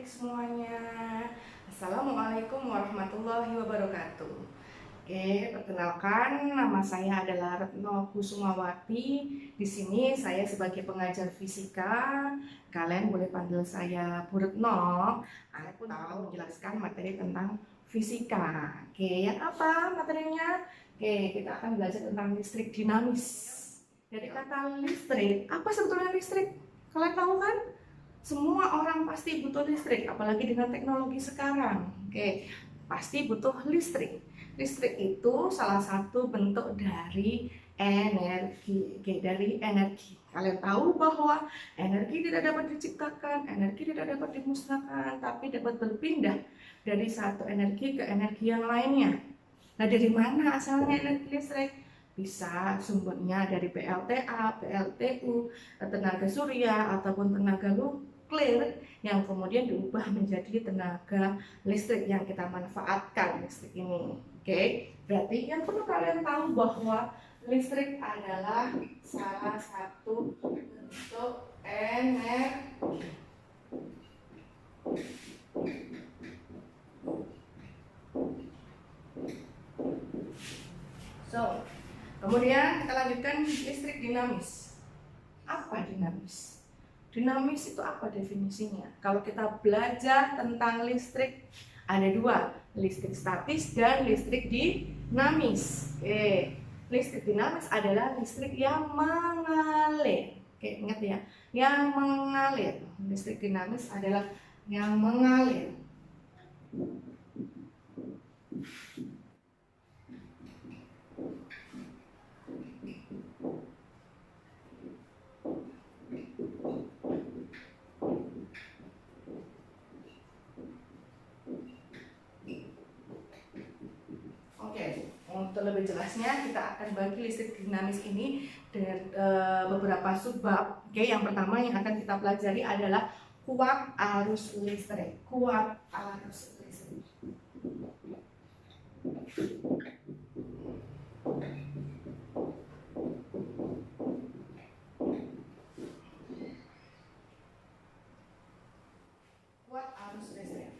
semuanya. Assalamualaikum warahmatullahi wabarakatuh. Oke, perkenalkan nama saya adalah Retno Kusumawati. Di sini saya sebagai pengajar fisika. Kalian boleh panggil saya Bu Retno. Aku tahu menjelaskan materi tentang fisika. Oke, yang apa materinya? Oke, kita akan belajar tentang listrik dinamis. Dari kata listrik, apa sebetulnya listrik? Kalian tahu kan? Semua orang pasti butuh listrik, apalagi dengan teknologi sekarang. Oke, pasti butuh listrik. Listrik itu salah satu bentuk dari energi. Oke, dari energi. Kalian tahu bahwa energi tidak dapat diciptakan, energi tidak dapat dimusnahkan, tapi dapat berpindah dari satu energi ke energi yang lainnya. Nah, dari mana asalnya energi listrik? Bisa sumbernya dari PLTA, PLTU, tenaga surya, ataupun tenaga nuklir yang kemudian diubah menjadi tenaga listrik yang kita manfaatkan listrik ini. Oke, berarti yang perlu kalian tahu bahwa listrik adalah salah satu bentuk energi. So, kemudian kita lanjutkan listrik dinamis. Apa dinamis? Dinamis itu apa definisinya? Kalau kita belajar tentang listrik, ada dua, listrik statis dan listrik dinamis. Oke, listrik dinamis adalah listrik yang mengalir. Oke, ingat ya, yang mengalir. Listrik dinamis adalah yang mengalir. Untuk lebih jelasnya kita akan bagi listrik dinamis ini dengan beberapa subbab. Oke, yang pertama yang akan kita pelajari adalah kuat arus listrik. Kuat arus listrik. Kuat arus listrik.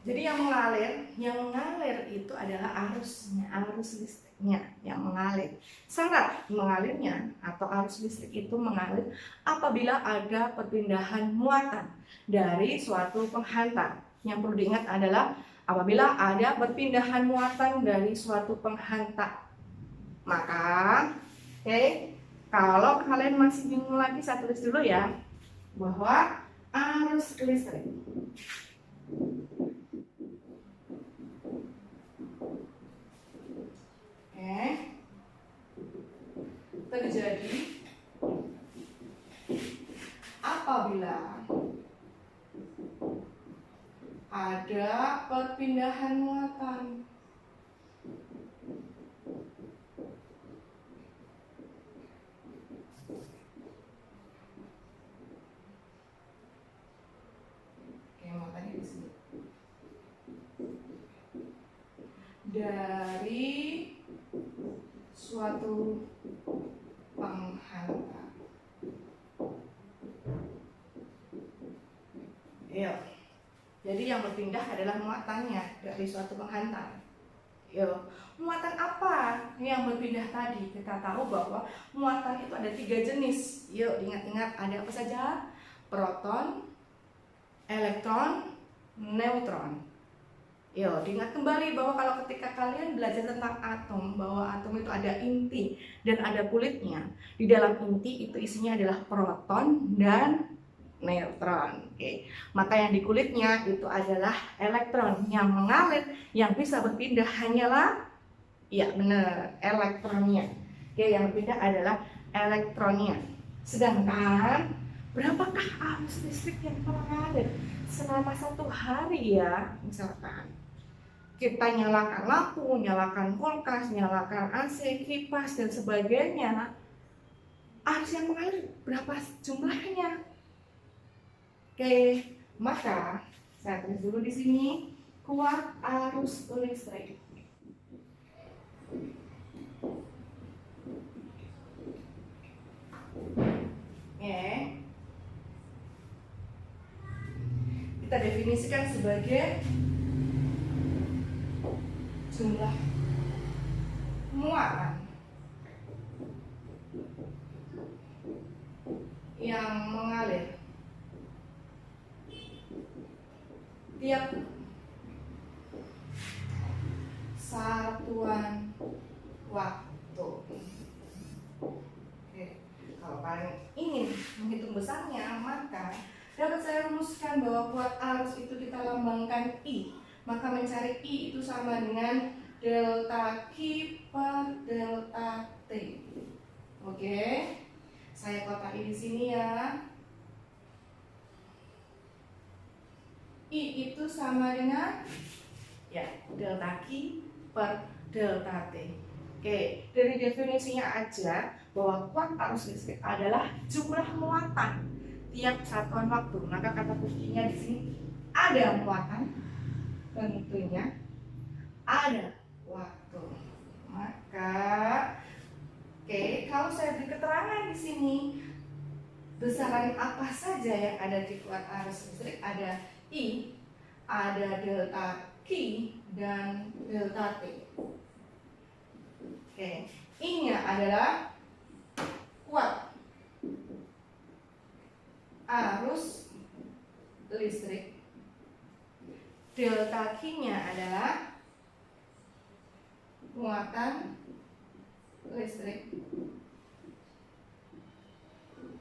Jadi yang mengalir itu adalah arusnya, arus listriknya yang mengalir. Syarat mengalirnya atau arus listrik itu mengalir apabila ada perpindahan muatan dari suatu penghantar. Yang perlu diingat adalah apabila ada perpindahan muatan dari suatu penghantar. Maka, kalau kalian masih bingung lagi, saya tulis dulu ya, bahwa arus listrik terjadi apabila ada perpindahan muatan muatannya di sini dari suatu penghantar. Jadi yang berpindah adalah muatannya dari suatu penghantar. Muatan apa yang berpindah tadi? Kita tahu bahwa muatan itu ada 3 jenis. Yuk, ingat-ingat ada apa saja? Proton, elektron, neutron. Diingat kembali bahwa kalau ketika kalian belajar tentang atom, bahwa atom itu ada inti dan ada kulitnya. Di dalam inti itu isinya adalah proton dan neutron. Maka yang di kulitnya itu adalah elektron yang mengalir, yang bisa berpindah hanyalah, benar, elektronnya. Yang berpindah adalah elektronnya. Sedangkan berapakah arus listrik yang mengalir selama 1 hari ya, misalkan kita nyalakan lampu, nyalakan kulkas, nyalakan AC, kipas, dan sebagainya. Arus yang mengalir berapa jumlahnya? Maka saya tulis dulu di sini kuat arus listrik. Kita kita definisikan sebagai jumlah muatan yang mengalir tiap satuan waktu. Oke, kalau kalian ingin menghitung besarnya, maka dapat saya rumuskan bahwa kuat arus itu kita lambangkan I. Maka mencari I itu sama dengan delta Q per delta T. Oke, saya kotak I di sini ya. I itu sama dengan ya delta Q per delta T. Oke, dari definisinya aja bahwa kuat arus listrik adalah jumlah muatan tiap satuan waktu. Maka kata kuncinya di sini ada muatan, tentunya ada waktu. Maka kalau saya beri keterangan di sini besaran apa saja yang ada di kuat arus listrik, ada I, ada delta Q dan delta T. I-nya adalah kuat arus listrik, delta Q-nya adalah muatan listrik,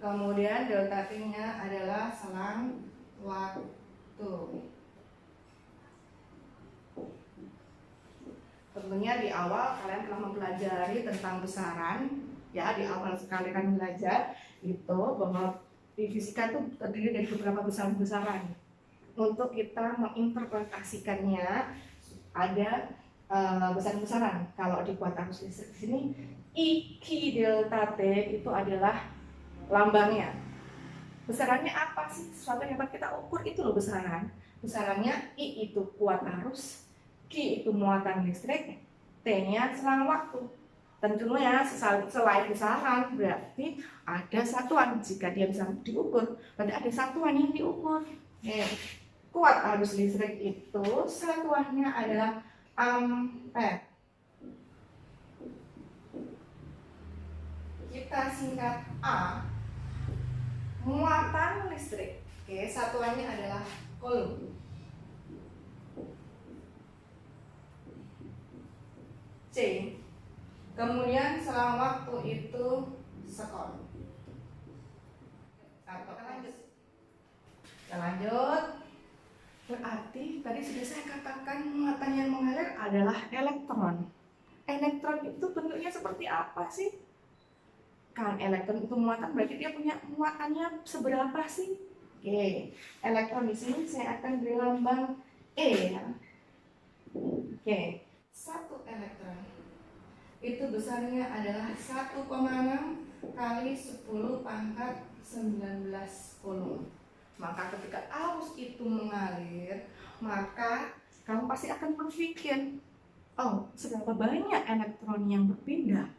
kemudian delta T-nya adalah selang waktu. Tentunya di awal kalian telah mempelajari tentang besaran, ya, di awal sekali kalian belajar itu bahwa di fisika itu terdiri dari beberapa besaran-besaran. Untuk kita menginterpretasikannya ada besaran-besaran. Kalau di kuat arus listrik di sini I Q delta T itu adalah lambangnya. Besarannya apa sih? Sesuatu yang dapat kita ukur itu loh besaran. Besarannya I itu kuat arus, Q itu muatan listrik, T-nya selang waktu. Tentunya selain besaran berarti ada satuan. Jika dia bisa diukur, berarti ada satuan yang diukur. Kuat arus listrik itu satuannya adalah ampere. Kita singkat A. Muatan listrik, satuannya adalah coulomb. C. Kemudian selang waktu itu sekon. Kita lanjut. Berarti tadi sudah saya katakan muatan yang mengalir adalah elektron. Elektron itu bentuknya seperti apa sih? Kan elektron itu muatan, berarti dia punya muatannya seberapa sih? Elektron di sini saya akan beri lambang E ya. Satu elektron itu besarnya adalah 1,6 kali 10 pangkat 19 coulomb. Maka ketika arus itu mengalir, maka kamu pasti akan berpikir, oh, seberapa banyak elektron yang berpindah?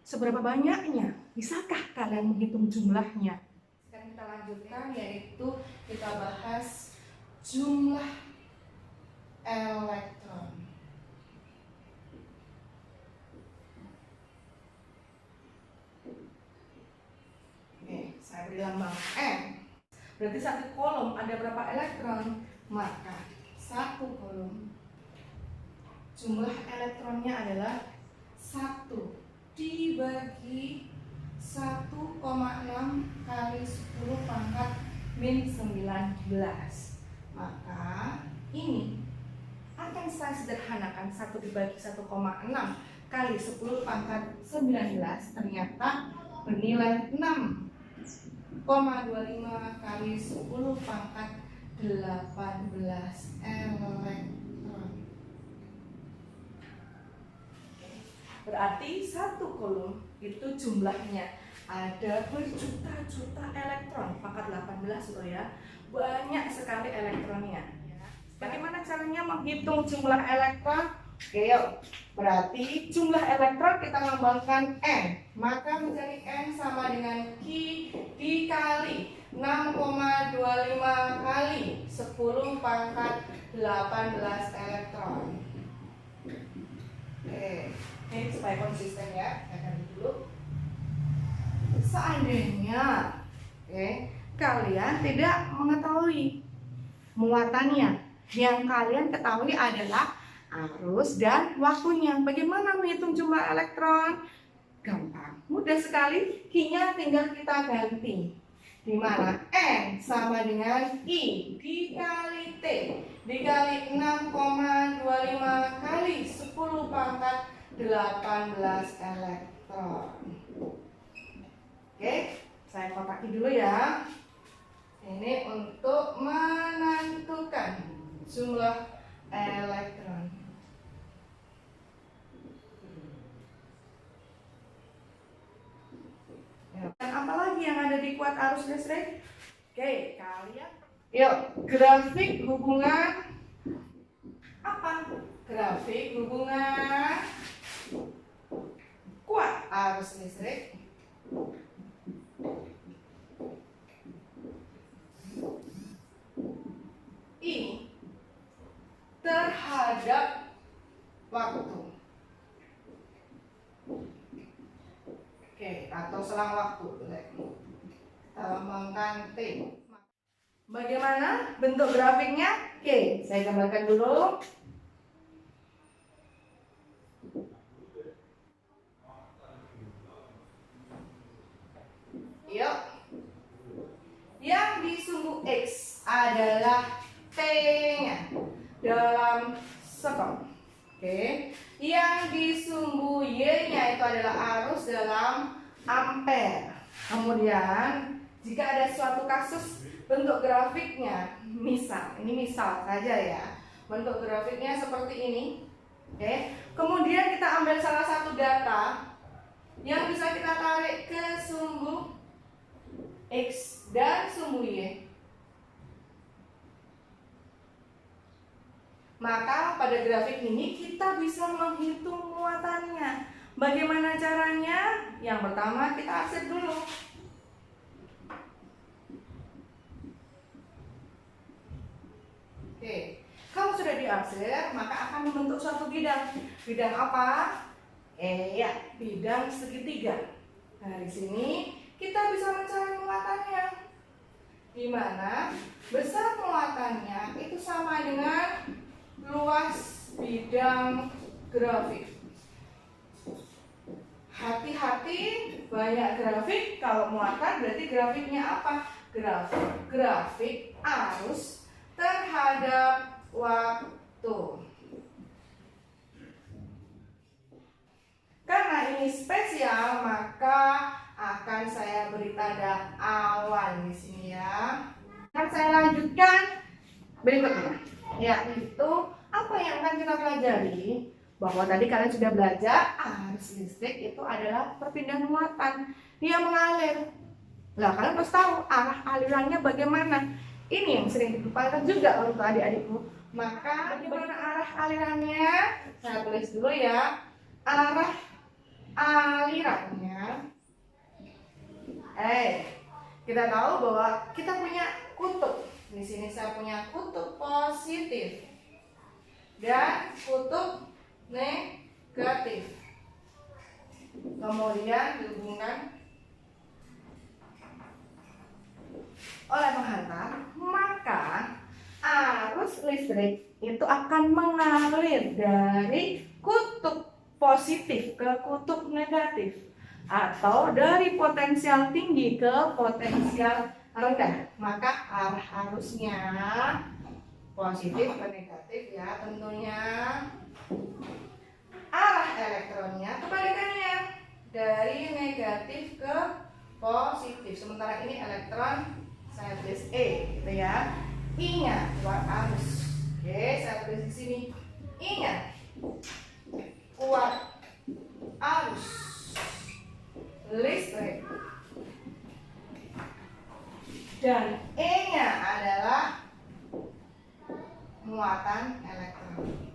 Seberapa banyaknya? Bisakah kalian menghitung jumlahnya? Sekarang kita lanjutkan, yaitu kita bahas jumlah elektron. Saya beri lambang M. Berarti satu coulomb ada berapa elektron? Maka satu coulomb jumlah elektronnya adalah 1 dibagi 1,6 kali 10 pangkat min 19. Maka ini akan saya sederhanakan, 1 dibagi 1,6 kali 10 pangkat 19 ternyata bernilai 6,25 kali 10 pangkat 18 elektron. Berarti satu coulomb itu jumlahnya ada berjuta-juta elektron, pangkat 18 loh ya. Banyak sekali elektronnya. Bagaimana caranya menghitung jumlah elektron? Oke, yuk. Berarti jumlah elektron kita lambangkan N. Maka menjadi N sama dengan Q dikali 6,25 kali 10 pangkat 18 elektron. Oke, ini supaya konsisten ya. Saya ganti dulu. Seandainya kalian tidak mengetahui muatannya, yang kalian ketahui adalah arus dan waktunya. Bagaimana menghitung jumlah elektron? Gampang, mudah sekali. Q-nya tinggal kita ganti, di mana N sama dengan I dikali T dikali 6,25 kali 10 pangkat 18 elektron. Oke, saya kotaki dulu ya. Ini untuk menentukan jumlah elektron. Dan apa lagi yang ada di kuat arus listrik? Oke, kalian yuk, grafik hubungan apa? Grafik hubungan kuat arus listrik I terhadap waktu. Oke, atau selang waktu. Kita lambangkan T. Bagaimana bentuk grafiknya? Oke, saya gambarkan dulu. Yuk. Yang di sumbu X adalah T-nya dalam sekon. Oke. Yang di sumbu Y-nya itu adalah arus dalam ampere. Kemudian jika ada suatu kasus bentuk grafiknya, ini misal saja ya, bentuk grafiknya seperti ini. Oke. Kemudian kita ambil salah satu data yang bisa kita tarik ke sumbu X dan sumbu Y. Maka pada grafik ini kita bisa menghitung muatannya. Bagaimana caranya? Yang pertama kita arsip dulu. Oke, kalau sudah diarsip maka akan membentuk suatu bidang. Bidang apa? Ya, bidang segitiga. Nah, di sini kita bisa mencari muatannya, di mana besar muatannya itu sama dengan luas bidang grafik. Hati-hati, banyak grafik kalau muatan berarti grafiknya apa? Grafik arus terhadap waktu. Karena ini spesial, maka akan saya beri tanda awan di sini ya. Akan saya lanjutkan berikutnya, yaitu apa yang akan kita pelajari. Bahwa tadi kalian sudah belajar arus listrik itu adalah perpindahan muatan, dia mengalir. Nah, kalian harus tahu arah alirannya bagaimana. Ini yang sering dilupakan juga untuk adik-adikku. Maka bagaimana arah alirannya? Saya tulis dulu ya. Arah alirannya. Kita tahu bahwa kita punya kutub. Di sini saya punya kutub positif dan kutub negatif. Kemudian dihubungkan oleh penghantar, maka arus listrik itu akan mengalir dari kutub positif ke kutub negatif, atau dari potensial tinggi ke potensial rendah. Maka arah arusnya positif ke negatif ya tentunya. Arah elektronnya kebalikannya, dari negatif ke positif. Sementara ini elektron saya tulis E gitu ya. I-nya kuat arus. Oke, saya tulis di sini. I-nya kuat arus listrik. Dan E-nya adalah muatan elektron.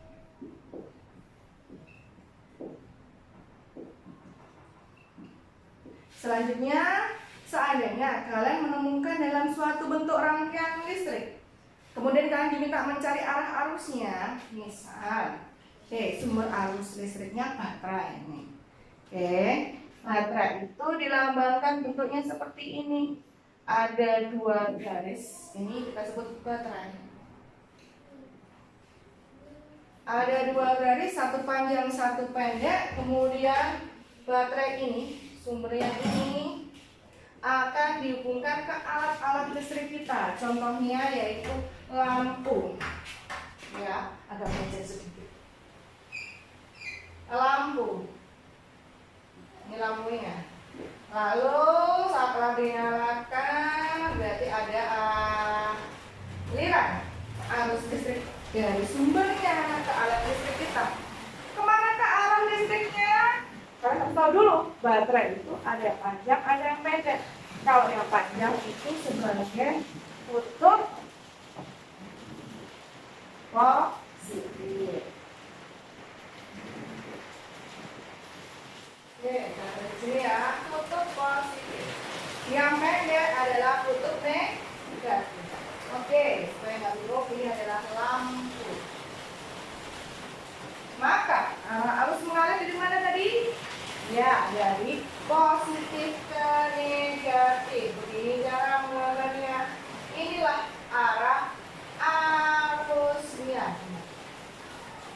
Selanjutnya, seandainya kalian menemukan dalam suatu bentuk rangkaian listrik, kemudian kalian diminta mencari arah arusnya, misal, sumber arus listriknya baterai ini. Baterai itu dilambangkan bentuknya seperti ini. Ada dua garis, ini kita sebut baterai. Ada dua garis, satu panjang, satu pendek. Kemudian baterai ini, sumbernya ini akan dihubungkan ke alat-alat listrik kita. Contohnya yaitu lampu. Ya, agak melenceng sedikit. Lampu. Ini lampunya. Lalu setelah dinyalakan, berarti ada aliran arus listrik dari sumbernya ke alat listrik kita. Kemana ke arah listriknya? Kalian harus tahu dulu, baterai itu ada yang panjang, ada yang pendek. Kalau yang panjang itu sebagai kutub positif. Oke, dari sini ya, kutub positif. Yang pendek adalah kutub negatif. Oke, supaya nggak bingung, ini adalah lampu. Maka arus mengalir dari mana tadi? Ya, dari positif ke negatif. Begini cara mengalarnya. Inilah arah arusnya.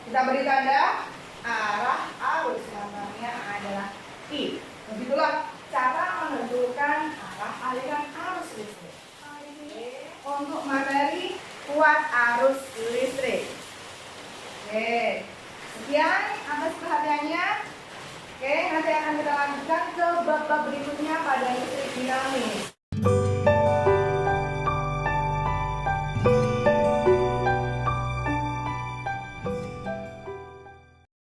Kita beri tanda arah arus, namanya adalah I. Begitulah cara menentukan arah aliran arus listrik. Untuk materi kuat arus listrik. Oke, sekian atas perhatiannya. Oke, nanti akan kita lanjutkan ke bab-bab berikutnya pada listrik di